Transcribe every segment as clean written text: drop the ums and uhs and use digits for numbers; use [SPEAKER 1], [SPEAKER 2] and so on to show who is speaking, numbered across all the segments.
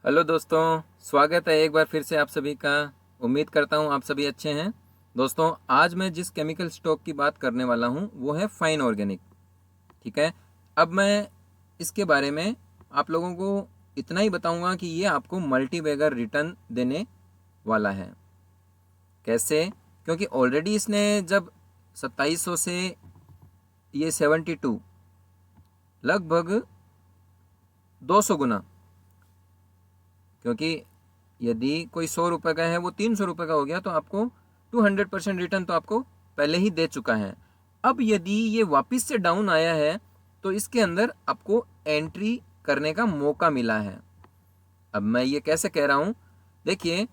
[SPEAKER 1] Hello दोस्तों, स्वागत है एक बार फिर से आप सभी का। उम्मीद करता हूँ आप सभी अच्छे हैं। दोस्तों, आज मैं जिस केमिकल स्टॉक की बात करने वाला हूँ वो है फाइन ऑर्गेनिक। ठीक है। अब मैं इसके बारे में आप लोगों को इतना ही बताऊंगा कि ये आपको मल्टी बैगर रिटर्न देने वाला है। कैसे? क्योंकि ऑलरेडी इसने जब 2700 से ये 72 लगभग 200 गुना, क्योंकि यदि कोई 100 रुपये का है वो 300 रुपये का हो गया, तो आपको 200% रिटर्न तो आपको पहले ही दे चुका है। अब यदि ये वापस से डाउन आया है तो इसके अंदर आपको एंट्री करने का मौका मिला है। अब मैं ये कैसे कह रहा हूँ, देखिए,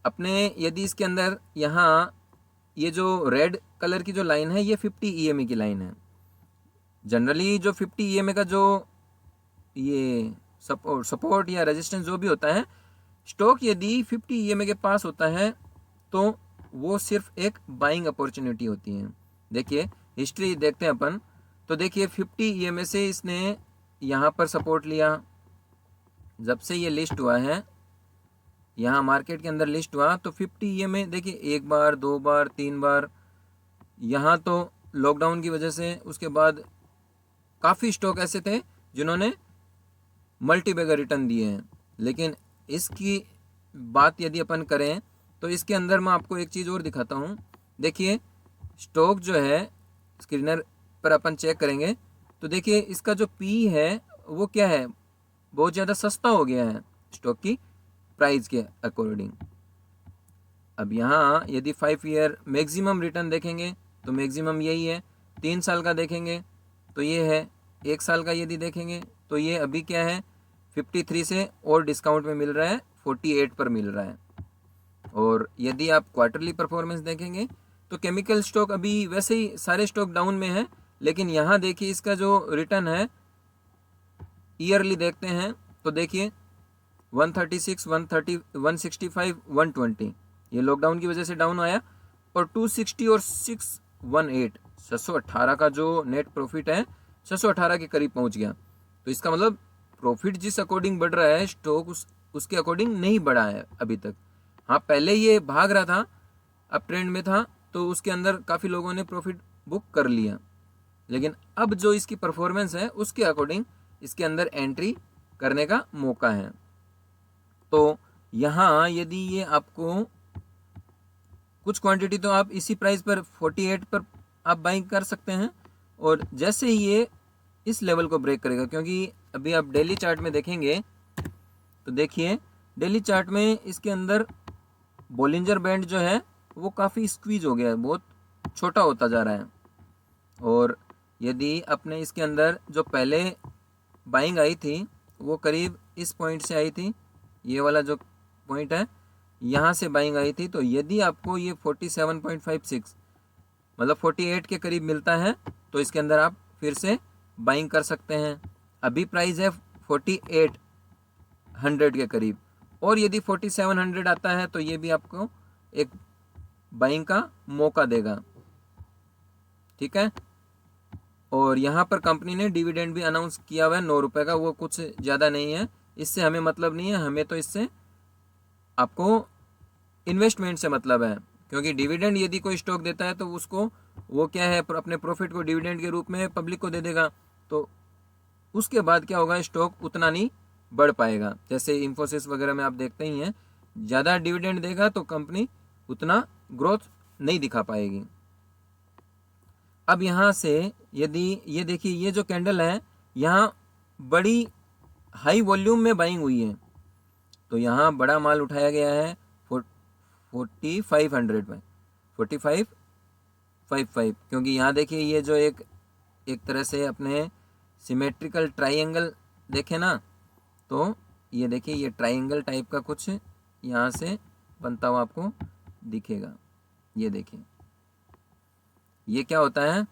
[SPEAKER 1] अपने यदि इसके अंदर यहाँ ये जो रेड कलर की जो लाइन है ये 50 EMA की लाइन है। जनरली जो 50 EMA का जो ये सपोर्ट या रेजिस्टेंस जो भी होता है, स्टॉक यदि 50 EMA के पास होता है तो वो सिर्फ एक बाइंग अपॉर्चुनिटी होती है। देखिए, हिस्ट्री देखते हैं अपन, तो देखिए 50 EMA से इसने यहाँ पर सपोर्ट लिया। जब से ये लिस्ट हुआ है, यहाँ मार्केट के अंदर लिस्ट हुआ, तो 50 EMA देखिए, एक बार, दो बार, तीन बार। यहाँ तो लॉकडाउन की वजह से उसके बाद काफ़ी स्टॉक ऐसे थे जिन्होंने मल्टी बैगर रिटर्न दिए हैं। लेकिन इसकी बात यदि अपन करें तो इसके अंदर मैं आपको एक चीज़ और दिखाता हूँ। देखिए, स्टॉक जो है स्क्रीनर पर अपन चेक करेंगे तो देखिए इसका जो पी है वो क्या है, बहुत ज़्यादा सस्ता हो गया है स्टॉक की प्राइस के अकॉर्डिंग। अब यहाँ यदि 5 ईयर मैक्सिमम रिटर्न देखेंगे तो मैक्सिमम यही है। 3 साल का देखेंगे तो ये है। 1 साल का यदि देखेंगे तो ये अभी क्या है, 53 से और डिस्काउंट में मिल रहा है, 48 पर मिल रहा है। और यदि आप क्वार्टरली परफॉर्मेंस देखेंगे तो केमिकल स्टॉक अभी वैसे ही सारे स्टॉक डाउन में है, लेकिन यहाँ देखिए इसका जो रिटर्न है ईयरली देखते हैं तो देखिए 136, 130, 165, 120 ये लॉकडाउन की वजह से डाउन आया, और 260 और 618 618 का जो नेट प्रॉफिट है 618 के करीब पहुंच गया। तो इसका मतलब प्रॉफिट जिस अकॉर्डिंग बढ़ रहा है, स्टॉक उसके अकॉर्डिंग नहीं बढ़ा है अभी तक। हाँ, पहले ये भाग रहा था, अब ट्रेंड में था, तो उसके अंदर काफ़ी लोगों ने प्रॉफिट बुक कर लिया। लेकिन अब जो इसकी परफॉर्मेंस है उसके अकॉर्डिंग इसके अंदर एंट्री करने का मौका है। तो यहाँ यदि ये आपको कुछ क्वांटिटी तो आप इसी प्राइस पर 48 पर आप बाइंग कर सकते हैं। और जैसे ही ये इस लेवल को ब्रेक करेगा, क्योंकि अभी आप डेली चार्ट में देखेंगे तो देखिए डेली चार्ट में इसके अंदर बोलिंजर बैंड जो है वो काफ़ी स्क्वीज हो गया है, बहुत छोटा होता जा रहा है। और यदि अपने इसके अंदर जो पहले बाइंग आई थी वो करीब इस पॉइंट से आई थी, ये वाला जो पॉइंट है यहाँ से बाइंग आई थी। तो यदि आपको ये 47.56 मतलब 48 के करीब मिलता है तो इसके अंदर आप फिर से बाइंग कर सकते हैं। अभी प्राइस है 4800 के करीब, और यदि 4700 आता है तो ये भी आपको एक बाइंग का मौका देगा। ठीक है। और यहाँ पर कंपनी ने डिविडेंड भी अनाउंस किया हुआ है 9 रुपये का, वो कुछ ज़्यादा नहीं है, इससे हमें मतलब नहीं है, हमें तो इससे आपको इन्वेस्टमेंट से मतलब है। क्योंकि डिविडेंड यदि कोई स्टॉक देता है तो उसको वो क्या है, अपने प्रॉफिट को डिविडेंड के रूप में पब्लिक को दे देगा, तो उसके बाद क्या होगा, स्टॉक उतना नहीं बढ़ पाएगा। जैसे इंफोसिस वगैरह में आप देखते ही हैं, ज़्यादा डिविडेंड देगा तो कंपनी उतना ग्रोथ नहीं दिखा पाएगी। अब यहाँ से यदि ये देखिए, ये जो कैंडल है यहाँ बड़ी हाई वॉल्यूम में बाइंग हुई है, तो यहाँ बड़ा माल उठाया गया है 4500 में, 4555, क्योंकि यहाँ देखिए ये जो एक तरह से अपने सिमेट्रिकल ट्राइंगल देखे ना, तो ये देखिए ये ट्राइंगल टाइप का कुछ यहाँ से बनता हुआ आपको दिखेगा। ये देखिए ये क्या होता है,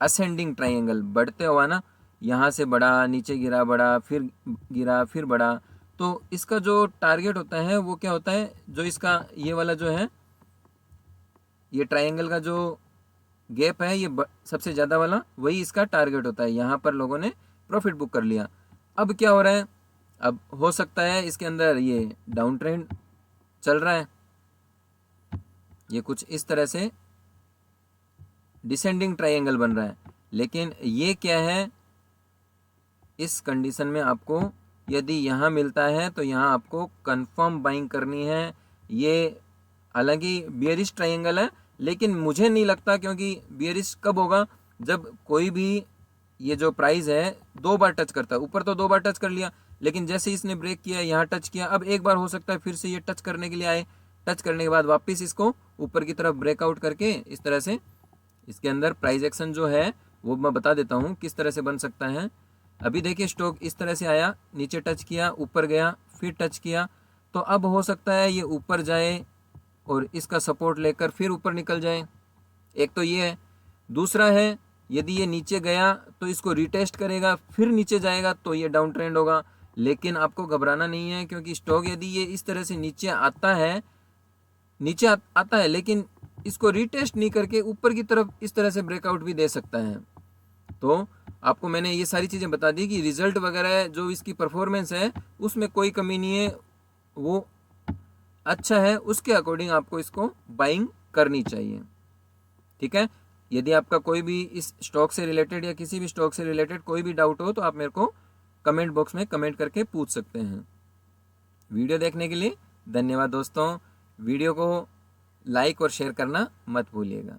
[SPEAKER 1] असेंडिंग ट्राइंगल, बढ़ते हुआ ना, यहाँ से बढ़ा, नीचे गिरा, बढ़ा, फिर गिरा, फिर बढ़ा। तो इसका जो टारगेट होता है वो क्या होता है, जो इसका ये वाला जो है, ये ट्राइंगल का जो गैप है, ये सबसे ज़्यादा वाला, वही इसका टारगेट होता है। यहाँ पर लोगों ने प्रॉफिट बुक कर लिया। अब क्या हो रहा है, अब हो सकता है इसके अंदर ये डाउन ट्रेंड चल रहा है, ये कुछ इस तरह से डिसेंडिंग ट्रायंगल बन रहा है, लेकिन ये क्या है, इस कंडीशन में आपको यदि यहाँ मिलता है तो यहाँ आपको कंफर्म बाइंग करनी है। ये हालांकि बियरिश ट्रायंगल है, लेकिन मुझे नहीं लगता, क्योंकि बियरिश कब होगा, जब कोई भी ये जो प्राइस है 2 बार टच करता है। ऊपर तो 2 बार टच कर लिया, लेकिन जैसे इसने ब्रेक किया, यहाँ टच किया, अब एक बार हो सकता है फिर से ये टच करने के लिए आए, टच करने के बाद वापस इसको ऊपर की तरफ ब्रेकआउट करके इस तरह से इसके अंदर प्राइस एक्शन जो है वो मैं बता देता हूँ किस तरह से बन सकता है। अभी देखिए स्टॉक इस तरह से आया, नीचे टच किया, ऊपर गया, फिर टच किया, तो अब हो सकता है ये ऊपर जाए और इसका सपोर्ट लेकर फिर ऊपर निकल जाए। एक तो ये है। दूसरा है, यदि ये नीचे गया तो इसको रिटेस्ट करेगा, फिर नीचे जाएगा तो ये डाउन ट्रेंड होगा। लेकिन आपको घबराना नहीं है, क्योंकि स्टॉक यदि ये इस तरह से नीचे आता है, आता है, लेकिन इसको रिटेस्ट नहीं करके ऊपर की तरफ इस तरह से ब्रेकआउट भी दे सकता है। तो आपको मैंने ये सारी चीज़ें बता दी कि रिजल्ट वगैरह जो इसकी परफॉर्मेंस है उसमें कोई कमी नहीं है, वो अच्छा है, उसके अकॉर्डिंग आपको इसको बाइंग करनी चाहिए। ठीक है। यदि आपका कोई भी इस स्टॉक से रिलेटेड या किसी भी स्टॉक से रिलेटेड कोई भी डाउट हो तो आप मेरे को कमेंट बॉक्स में कमेंट करके पूछ सकते हैं। वीडियो देखने के लिए धन्यवाद दोस्तों। वीडियो को लाइक और शेयर करना मत भूलिएगा।